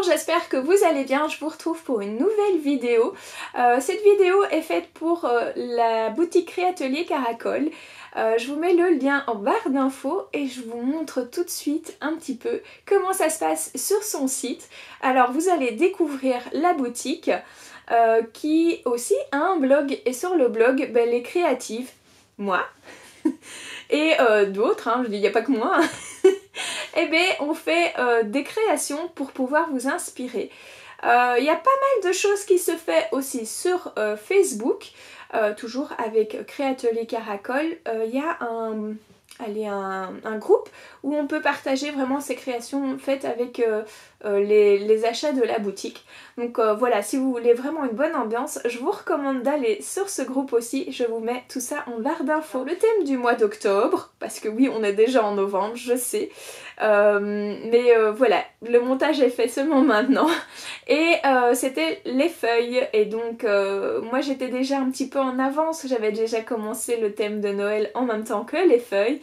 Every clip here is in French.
j'espère que vous allez bien, je vous retrouve pour une nouvelle vidéo. Cette vidéo est faite pour la boutique Créatelier Caracol. Je vous mets le lien en barre d'infos et je vous montre tout de suite un petit peu comment ça se passe sur son site. Alors vous allez découvrir la boutique qui aussi a un blog et sur le blog les créatives, moi et d'autres, hein, je dis il n'y a pas que moi. Eh bien, on fait des créations pour pouvoir vous inspirer. Il y a pas mal de choses qui se fait aussi sur Facebook, toujours avec Créatelier Caracol. Il y a un groupe où on peut partager vraiment ces créations faites avec les achats de la boutique. Donc voilà, si vous voulez vraiment une bonne ambiance, je vous recommande d'aller sur ce groupe aussi. Je vous mets tout ça en barre d'infos. Le thème du mois d'octobre, parce que oui, on est déjà en novembre, je sais. Mais voilà, le montage est fait seulement maintenant. Et c'était les feuilles. Et donc moi j'étais déjà un petit peu en avance. J'avais déjà commencé le thème de Noël en même temps que les feuilles.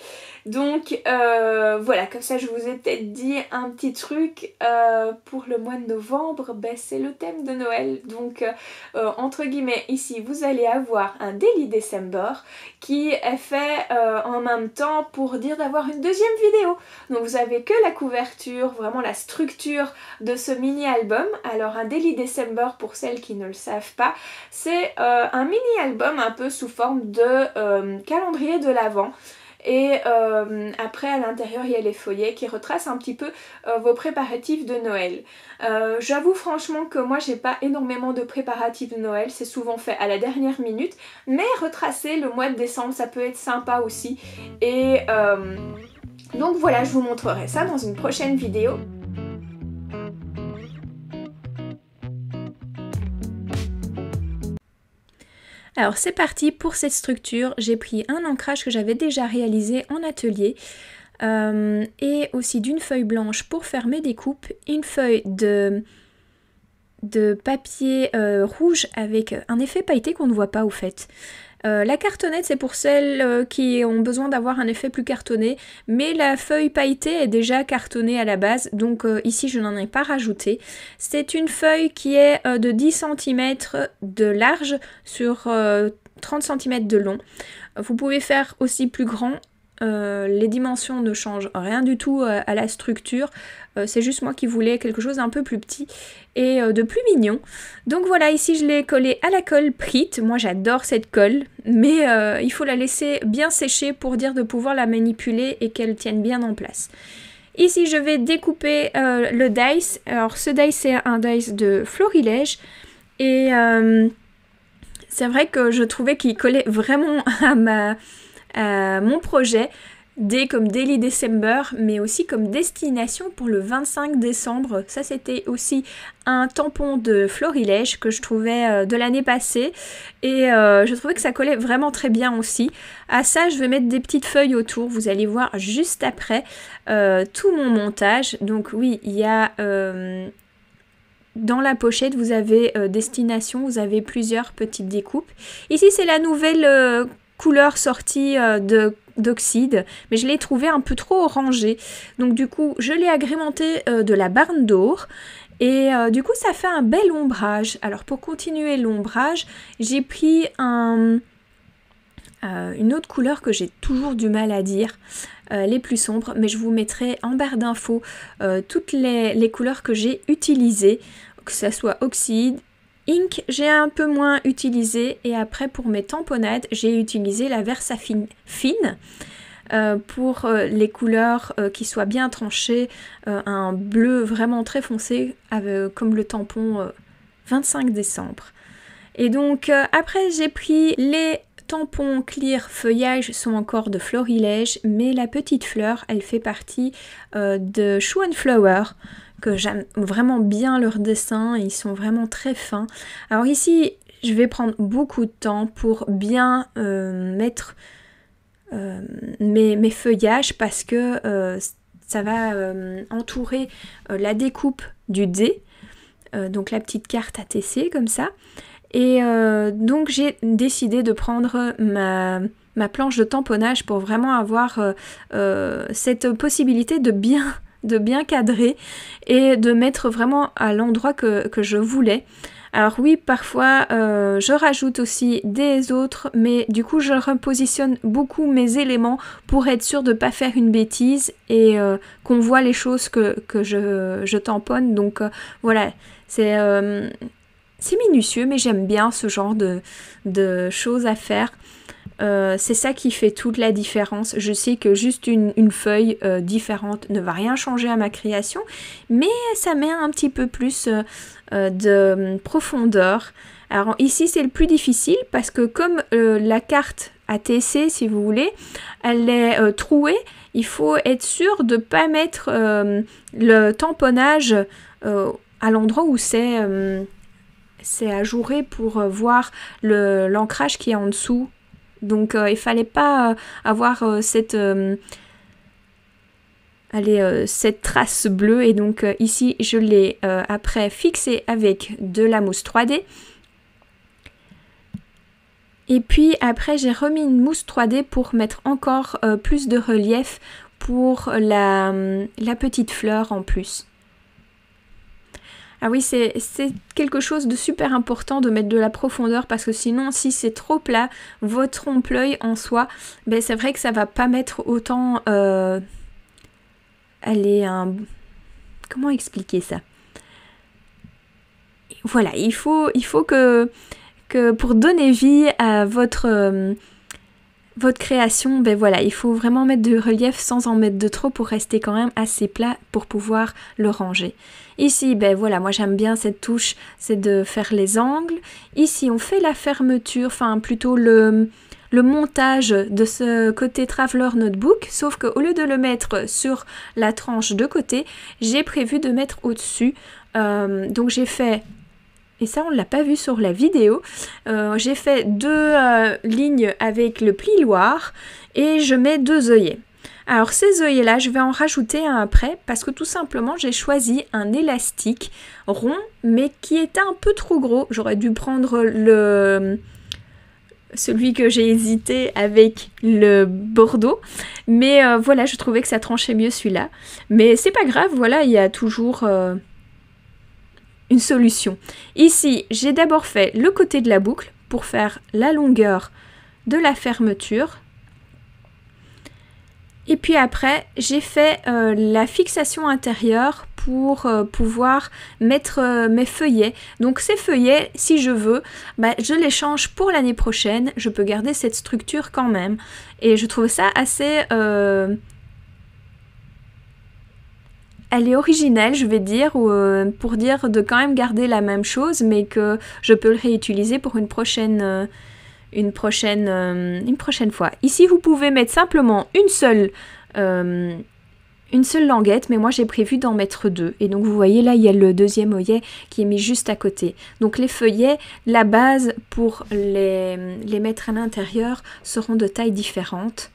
Donc voilà, comme ça je vous ai peut-être dit un petit truc pour le mois de novembre, c'est le thème de Noël. Donc entre guillemets ici vous allez avoir un Daily December qui est fait en même temps pour dire d'avoir une deuxième vidéo. Donc vous avez que la couverture, vraiment la structure de ce mini album. Alors un Daily December, pour celles qui ne le savent pas, c'est un mini album un peu sous forme de calendrier de l'Avent. Et après à l'intérieur il y a les feuillets qui retracent un petit peu vos préparatifs de Noël. J'avoue franchement que moi j'ai pas énormément de préparatifs de Noël, c'est souvent fait à la dernière minute, mais retracer le mois de décembre ça peut être sympa aussi. Et donc voilà, je vous montrerai ça dans une prochaine vidéo. Alors c'est parti pour cette structure, j'ai pris un ancrage que j'avais déjà réalisé en atelier et aussi d'une feuille blanche pour faire mes découpes, une feuille de papier rouge avec un effet pailleté qu'on ne voit pas au fait. La cartonnette c'est pour celles qui ont besoin d'avoir un effet plus cartonné, mais la feuille pailletée est déjà cartonnée à la base, donc ici je n'en ai pas rajouté. C'est une feuille qui est de 10 cm de large sur 30 cm de long. Vous pouvez faire aussi plus grand. Les dimensions ne changent rien du tout à la structure, c'est juste moi qui voulais quelque chose un peu plus petit et de plus mignon. Donc voilà, ici je l'ai collé à la colle Prit. Moi j'adore cette colle, mais il faut la laisser bien sécher pour dire de pouvoir la manipuler et qu'elle tienne bien en place. Ici je vais découper le dice. Alors ce dice c'est un dice de Florilège et c'est vrai que je trouvais qu'il collait vraiment à mon projet, comme Daily December, mais aussi comme destination pour le 25 décembre. Ça c'était aussi un tampon de Florilège que je trouvais de l'année passée et je trouvais que ça collait vraiment très bien aussi. À ça je vais mettre des petites feuilles autour, vous allez voir juste après tout mon montage. Donc oui, il y a dans la pochette vous avez destination, vous avez plusieurs petites découpes. Ici c'est la nouvelle couleur sortie d'oxyde, mais je l'ai trouvé un peu trop orangé, donc du coup je l'ai agrémenté de la Barn d'Or et du coup ça fait un bel ombrage. Alors pour continuer l'ombrage j'ai pris une autre couleur que j'ai toujours du mal à dire, les plus sombres, mais je vous mettrai en barre d'infos toutes les couleurs que j'ai utilisées, que ce soit oxyde, ink, j'ai un peu moins utilisé, et après pour mes tamponnades j'ai utilisé la Versafine fine pour les couleurs qui soient bien tranchées, un bleu vraiment très foncé comme le tampon 25 décembre. Et donc après j'ai pris les tampons clear feuillage, sont encore de Florilège, mais la petite fleur elle fait partie de Shoe and Flower, que j'aime vraiment bien leur dessin, ils sont vraiment très fins. Alors ici je vais prendre beaucoup de temps pour bien mettre mes feuillages, parce que ça va entourer la découpe du dé, donc la petite carte ATC comme ça. Et donc j'ai décidé de prendre ma planche de tamponnage pour vraiment avoir cette possibilité de bien de bien cadrer et de mettre vraiment à l'endroit que je voulais. Alors oui, parfois je rajoute aussi des autres, mais du coup je repositionne beaucoup mes éléments pour être sûre de ne pas faire une bêtise et qu'on voit les choses que je tamponne. Donc voilà, c'est minutieux, mais j'aime bien ce genre de choses à faire. C'est ça qui fait toute la différence. Je sais que juste une feuille différente ne va rien changer à ma création, mais ça met un petit peu plus de profondeur. Alors ici c'est le plus difficile parce que comme la carte ATC, si vous voulez, elle est trouée, il faut être sûr de ne pas mettre le tamponnage à l'endroit où c'est ajouré pour voir l'ancrage qui est en dessous. Donc il fallait pas avoir cette trace bleue, et donc ici je l'ai après fixée avec de la mousse 3D. Et puis après j'ai remis une mousse 3D pour mettre encore plus de relief pour la petite fleur en plus. Ah oui, c'est quelque chose de super important de mettre de la profondeur, parce que sinon, si c'est trop plat, votre trompe-l'œil en soi, ben c'est vrai que ça va pas mettre autant... Comment expliquer ça? Voilà, il faut que pour donner vie à votre création, ben voilà, il faut vraiment mettre de relief sans en mettre de trop pour rester quand même assez plat pour pouvoir le ranger. Ici, ben voilà, moi j'aime bien cette touche, c'est de faire les angles. Ici, on fait la fermeture, enfin plutôt le montage de ce côté Traveler Notebook, sauf qu'au lieu de le mettre sur la tranche de côté, j'ai prévu de mettre au-dessus. Donc j'ai fait... Et ça, on ne l'a pas vu sur la vidéo. J'ai fait 2 lignes avec le plioir et je mets 2 œillets. Alors ces œillets-là, je vais en rajouter un après parce que tout simplement, j'ai choisi un élastique rond mais qui était un peu trop gros. J'aurais dû prendre celui que j'ai hésité avec le bordeaux. Mais voilà, je trouvais que ça tranchait mieux celui-là. Mais c'est pas grave, voilà, il y a toujours... une solution. Ici, j'ai d'abord fait le côté de la boucle pour faire la longueur de la fermeture. Et puis après, j'ai fait la fixation intérieure pour pouvoir mettre mes feuillets. Donc ces feuillets, si je veux, bah, je les change pour l'année prochaine. Je peux garder cette structure quand même. Et je trouve ça assez... Elle est originelle, je vais dire, pour dire de quand même garder la même chose, mais que je peux le réutiliser pour une prochaine fois. Ici, vous pouvez mettre simplement une seule languette, mais moi j'ai prévu d'en mettre 2. Et donc vous voyez là, il y a le deuxième œillet qui est mis juste à côté. Donc les feuillets, la base pour les mettre à l'intérieur seront de tailles différentes.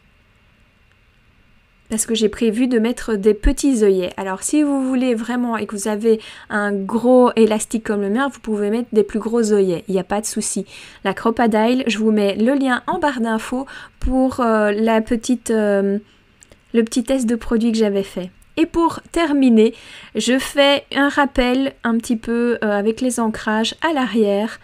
Parce que j'ai prévu de mettre des petits œillets. Alors si vous voulez vraiment et que vous avez un gros élastique comme le mien, vous pouvez mettre des plus gros œillets, il n'y a pas de souci. La Crop-A-Dile, je vous mets le lien en barre d'infos pour le petit test de produit que j'avais fait. Et pour terminer, je fais un rappel un petit peu avec les ancrages à l'arrière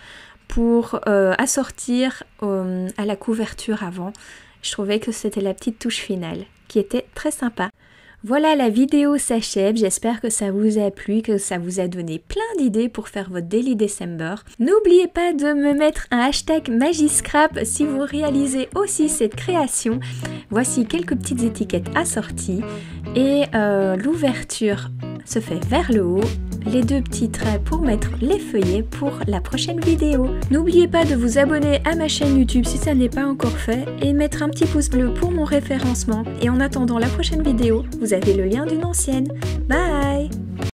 pour assortir à la couverture avant. Je trouvais que c'était la petite touche finale qui était très sympa. Voilà, la vidéo s'achève, j'espère que ça vous a plu, que ça vous a donné plein d'idées pour faire votre Daily December. N'oubliez pas de me mettre un hashtag Magiscrap si vous réalisez aussi cette création. Voici quelques petites étiquettes assorties et l'ouverture se fait vers le haut. Les 2 petits traits pour mettre les feuillets pour la prochaine vidéo. N'oubliez pas de vous abonner à ma chaîne YouTube si ça n'est pas encore fait et mettre un petit pouce bleu pour mon référencement. Et en attendant la prochaine vidéo, vous avez le lien d'une ancienne. Bye!